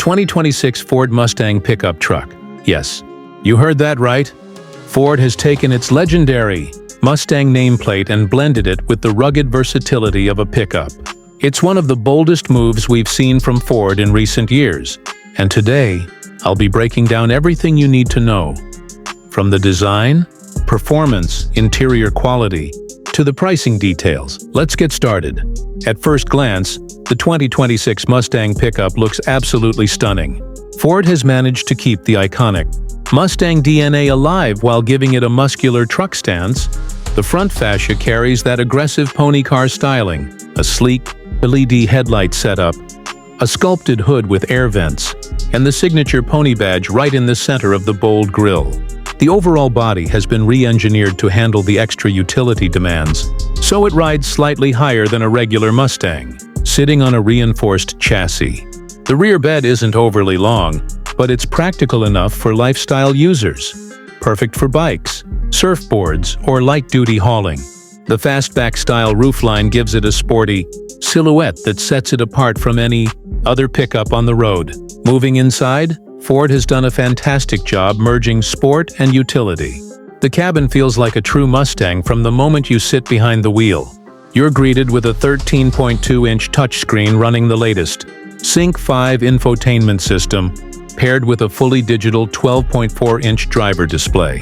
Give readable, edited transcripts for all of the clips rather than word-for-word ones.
2026 Ford Mustang Pickup Truck. Yes, you heard that right. Ford has taken its legendary Mustang nameplate and blended it with the rugged versatility of a pickup. It's one of the boldest moves we've seen from Ford in recent years, and today, I'll be breaking down everything you need to know. From the design, performance, interior quality, to the pricing details. Let's get started. At first glance, the 2026 Mustang pickup looks absolutely stunning. Ford has managed to keep the iconic Mustang DNA alive while giving it a muscular truck stance. The front fascia carries that aggressive pony car styling, a sleek LED headlight setup, a sculpted hood with air vents, and the signature pony badge right in the center of the bold grille. The overall body has been re-engineered to handle the extra utility demands, so it rides slightly higher than a regular Mustang, sitting on a reinforced chassis. The rear bed isn't overly long, but it's practical enough for lifestyle users. Perfect for bikes, surfboards, or light-duty hauling. The fastback-style roofline gives it a sporty silhouette that sets it apart from any other pickup on the road. Moving inside, Ford has done a fantastic job merging sport and utility. The cabin feels like a true Mustang from the moment you sit behind the wheel. You're greeted with a 13.2-inch touchscreen running the latest Sync 5 infotainment system, paired with a fully digital 12.4-inch driver display.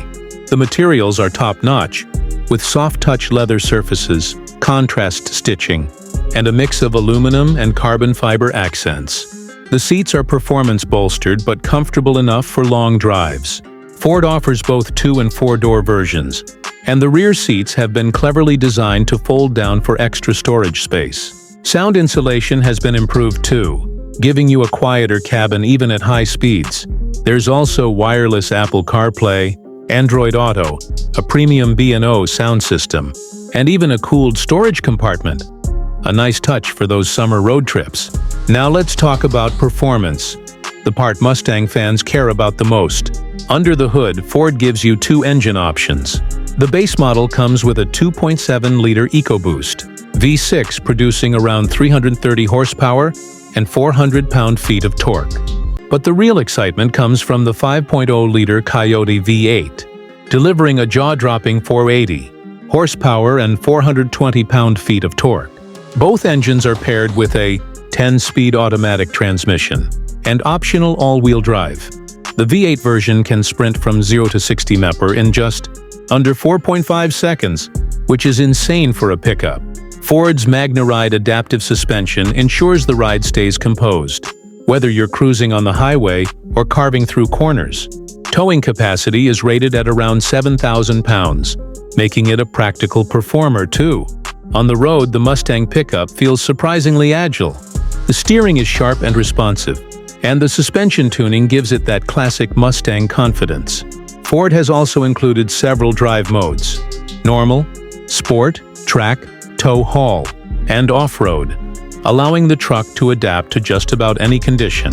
The materials are top-notch, with soft-touch leather surfaces, contrast stitching, and a mix of aluminum and carbon fiber accents. The seats are performance-bolstered but comfortable enough for long drives. Ford offers both 2- and 4-door versions, and the rear seats have been cleverly designed to fold down for extra storage space. Sound insulation has been improved too, giving you a quieter cabin even at high speeds. There's also wireless Apple CarPlay, Android Auto, a premium B&O sound system, and even a cooled storage compartment. A nice touch for those summer road trips. Now let's talk about performance, the part Mustang fans care about the most. Under the hood, Ford gives you 2 engine options. The base model comes with a 2.7-liter EcoBoost V6 producing around 330 horsepower and 400 pound-feet of torque. But the real excitement comes from the 5.0-liter Coyote V8, delivering a jaw-dropping 480 horsepower and 420 pound-feet of torque. Both engines are paired with a 10-speed automatic transmission and optional all-wheel drive. The V8 version can sprint from 0 to 60 mph in just under 4.5 seconds, which is insane for a pickup. Ford's MagnaRide adaptive suspension ensures the ride stays composed, whether you're cruising on the highway or carving through corners. Towing capacity is rated at around 7,000 pounds, making it a practical performer too. On the road, the Mustang pickup feels surprisingly agile. The steering is sharp and responsive, and the suspension tuning gives it that classic Mustang confidence. Ford has also included several drive modes: normal, sport, track, tow haul, and off-road, allowing the truck to adapt to just about any condition.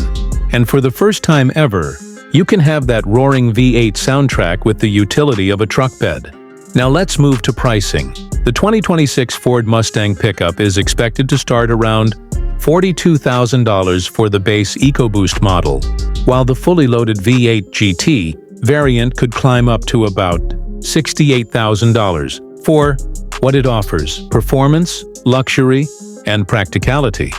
And for the first time ever, you can have that roaring V8 soundtrack with the utility of a truck bed. Now let's move to pricing. The 2026 Ford Mustang pickup is expected to start around $42,000 for the base EcoBoost model, while the fully loaded V8 GT variant could climb up to about $68,000 for what it offers: performance, luxury, and practicality.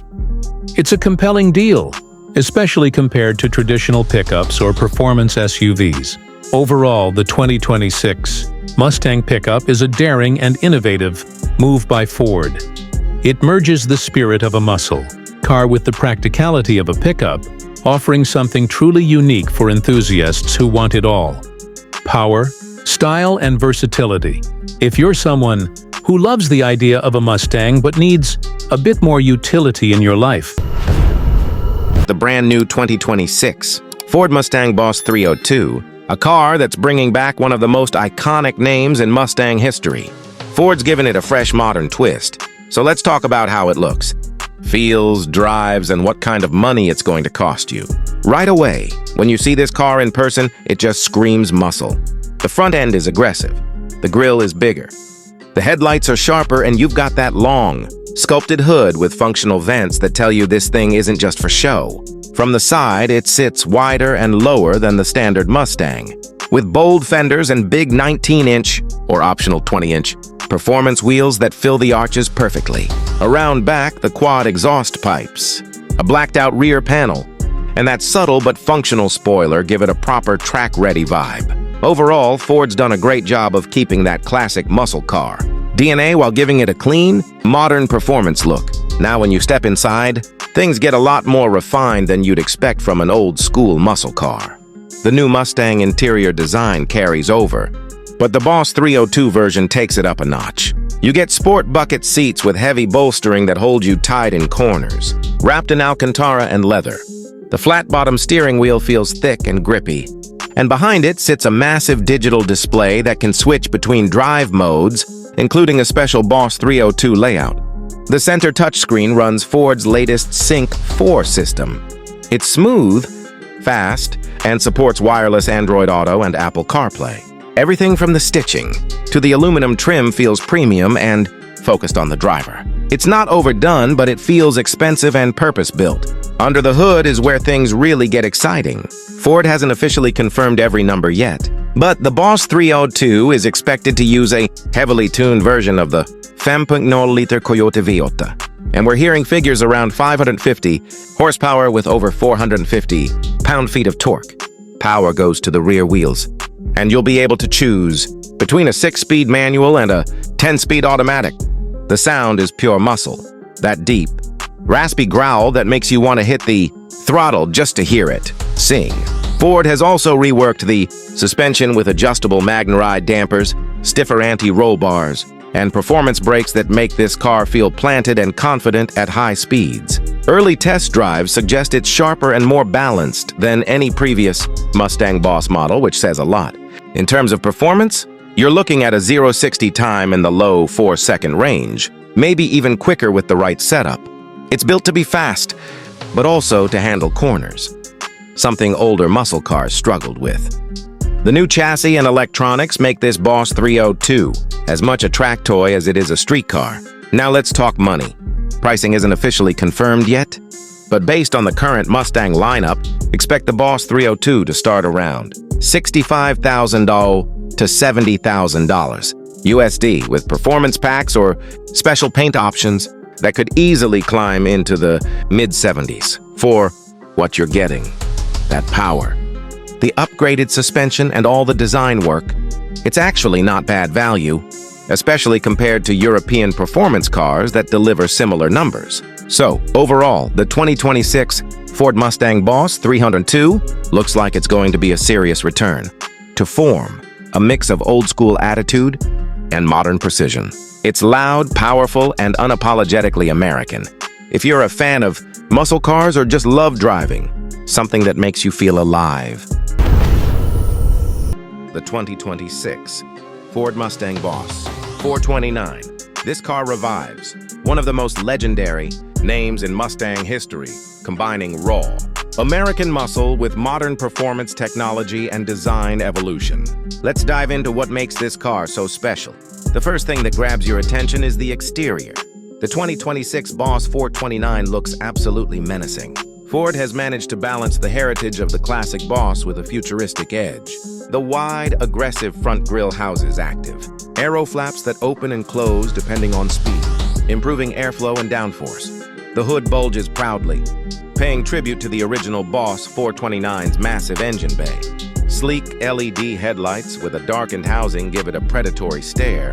It's a compelling deal, especially compared to traditional pickups or performance SUVs. Overall, the 2026 Mustang pickup is a daring and innovative move by Ford. It merges the spirit of a muscle car with the practicality of a pickup, offering something truly unique for enthusiasts who want it all: power, style, and versatility. If you're someone who loves the idea of a Mustang but needs a bit more utility in your life, the brand new 2026 Ford Mustang Boss 302, a car that's bringing back one of the most iconic names in Mustang history. Ford's given it a fresh modern twist, so let's talk about how it looks, feels, drives, and what kind of money it's going to cost you. Right away, when you see this car in person, it just screams muscle. The front end is aggressive, the grille is bigger, the headlights are sharper, and you've got that long, Sculpted hood with functional vents that tell you this thing isn't just for show. From the side, it sits wider and lower than the standard Mustang, with bold fenders and big 19-inch, or optional 20-inch, performance wheels that fill the arches perfectly. Around back, the quad exhaust pipes, a blacked-out rear panel, and that subtle but functional spoiler give it a proper track-ready vibe. Overall, Ford's done a great job of keeping that classic muscle car DNA while giving it a clean, modern performance look. Now when you step inside, things get a lot more refined than you'd expect from an old-school muscle car. The new Mustang interior design carries over, but the Boss 302 version takes it up a notch. You get sport bucket seats with heavy bolstering that hold you tight in corners, wrapped in Alcantara and leather. The flat-bottom steering wheel feels thick and grippy, and behind it sits a massive digital display that can switch between drive modes, including a special Boss 302 layout. The center touchscreen runs Ford's latest Sync 4 system. It's smooth, fast, and supports wireless Android Auto and Apple CarPlay. Everything from the stitching to the aluminum trim feels premium and focused on the driver. It's not overdone, but it feels expensive and purpose-built. Under the hood is where things really get exciting. Ford hasn't officially confirmed every number yet, but the Boss 302 is expected to use a heavily tuned version of the 5.0-liter Coyote V8, and we're hearing figures around 550 horsepower with over 450 pound-feet of torque. Power goes to the rear wheels, and you'll be able to choose between a 6-speed manual and a 10-speed automatic. The sound is pure muscle, that deep, raspy growl that makes you want to hit the throttle just to hear it sing. Ford has also reworked the suspension with adjustable MagneRide dampers, stiffer anti-roll bars, and performance brakes that make this car feel planted and confident at high speeds. Early test drives suggest it's sharper and more balanced than any previous Mustang Boss model, which says a lot. In terms of performance, you're looking at a 0-60 time in the low 4-second range, maybe even quicker with the right setup. It's built to be fast, but also to handle corners, something older muscle cars struggled with. The new chassis and electronics make this Boss 302 as much a track toy as it is a street car. Now let's talk money. Pricing isn't officially confirmed yet, but based on the current Mustang lineup, expect the Boss 302 to start around $65,000 to $70,000 USD, with performance packs or special paint options that could easily climb into the mid-70s for what you're getting. That power, the upgraded suspension, and all the design work, it's actually not bad value, especially compared to European performance cars that deliver similar numbers. So, overall, the 2026 Ford Mustang Boss 302 looks like it's going to be a serious return to form, a mix of old-school attitude and modern precision. It's loud, powerful, and unapologetically American. If you're a fan of muscle cars or just love driving, something that makes you feel alive. The 2026 Ford Mustang Boss 429. This car revives one of the most legendary names in Mustang history, combining raw American muscle with modern performance technology and design evolution. Let's dive into what makes this car so special. The first thing that grabs your attention is the exterior. The 2026 Boss 429 looks absolutely menacing. Ford has managed to balance the heritage of the classic Boss with a futuristic edge. The wide, aggressive front grille houses active aero flaps that open and close depending on speed, improving airflow and downforce. The hood bulges proudly, paying tribute to the original Boss 429's massive engine bay. Sleek LED headlights with a darkened housing give it a predatory stare,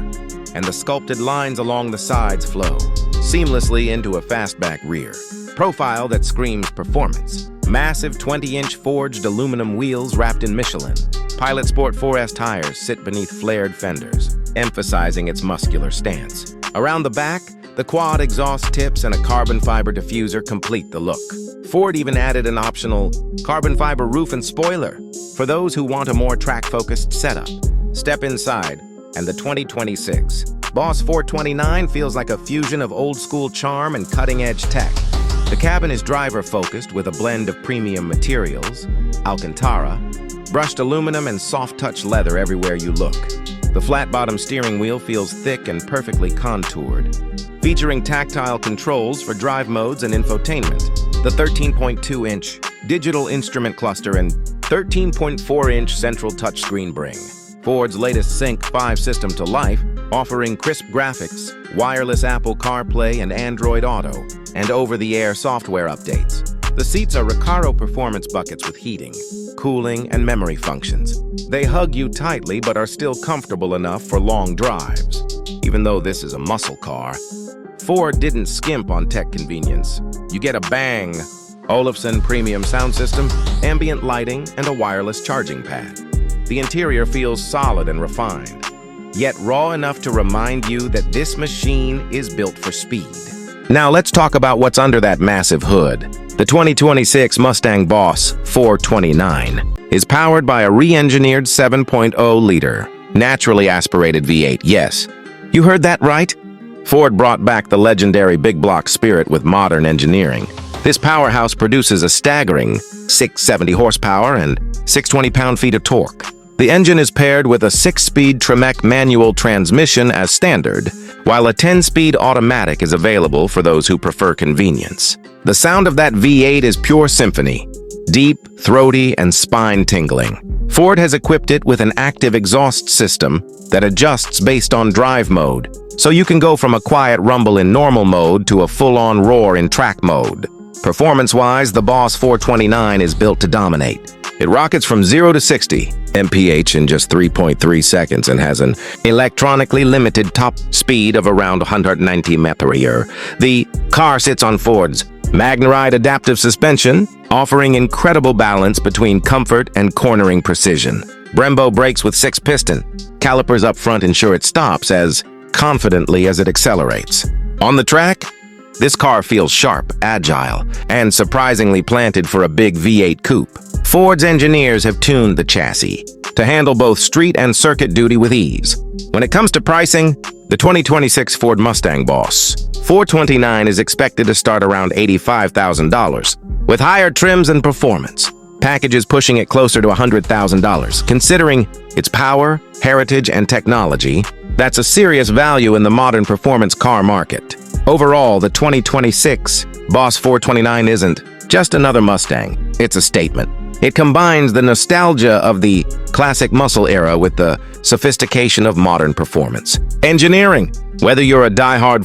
and the sculpted lines along the sides flow seamlessly into a fastback rear profile that screams performance. Massive 20-inch forged aluminum wheels wrapped in Michelin. Pilot Sport 4S tires sit beneath flared fenders, emphasizing its muscular stance. Around the back, the quad exhaust tips and a carbon fiber diffuser complete the look. Ford even added an optional carbon fiber roof and spoiler for those who want a more track-focused setup. Step inside, and the 2026 Boss 429 feels like a fusion of old-school charm and cutting-edge tech. The cabin is driver-focused with a blend of premium materials, Alcantara, brushed aluminum, and soft-touch leather everywhere you look. The flat-bottom steering wheel feels thick and perfectly contoured, featuring tactile controls for drive modes and infotainment. The 13.2-inch digital instrument cluster and 13.4-inch central touchscreen bring Ford's latest Sync 5 system to life, offering crisp graphics, wireless Apple CarPlay and Android Auto, and over-the-air software updates. The seats are Recaro performance buckets with heating, cooling, and memory functions. They hug you tightly but are still comfortable enough for long drives. Even though this is a muscle car, Ford didn't skimp on tech convenience. You get a Bang Olufsen premium sound system, ambient lighting, and a wireless charging pad. The interior feels solid and refined, yet raw enough to remind you that this machine is built for speed. Now let's talk about what's under that massive hood. The 2026 Mustang Boss 429 is powered by a re-engineered 7.0-liter, naturally aspirated V8. Yes, you heard that right. Ford brought back the legendary big block spirit with modern engineering. This powerhouse produces a staggering 670 horsepower and 620 pound-feet of torque. The engine is paired with a 6-speed Tremec manual transmission as standard, while a 10-speed automatic is available for those who prefer convenience. The sound of that V8 is pure symphony, deep, throaty, and spine-tingling. Ford has equipped it with an active exhaust system that adjusts based on drive mode, so you can go from a quiet rumble in normal mode to a full-on roar in track mode. Performance-wise, the Boss 429 is built to dominate. It rockets from 0 to 60 mph in just 3.3 seconds and has an electronically limited top speed of around 190 mph. The car sits on Ford's MagneRide adaptive suspension, offering incredible balance between comfort and cornering precision. Brembo brakes with 6-piston. Calipers up front ensure it stops as confidently as it accelerates. On the track, this car feels sharp, agile, and surprisingly planted for a big V8 coupe. Ford's engineers have tuned the chassis to handle both street and circuit duty with ease. When it comes to pricing, the 2026 Ford Mustang Boss 429 is expected to start around $85,000, with higher trims and performance packages pushing it closer to $100,000. Considering its power, heritage, and technology, that's a serious value in the modern performance car market. Overall, the 2026 Boss 429 isn't just another Mustang, it's a statement. It combines the nostalgia of the classic muscle era with the sophistication of modern performance. Engineering. Whether you're a die-hard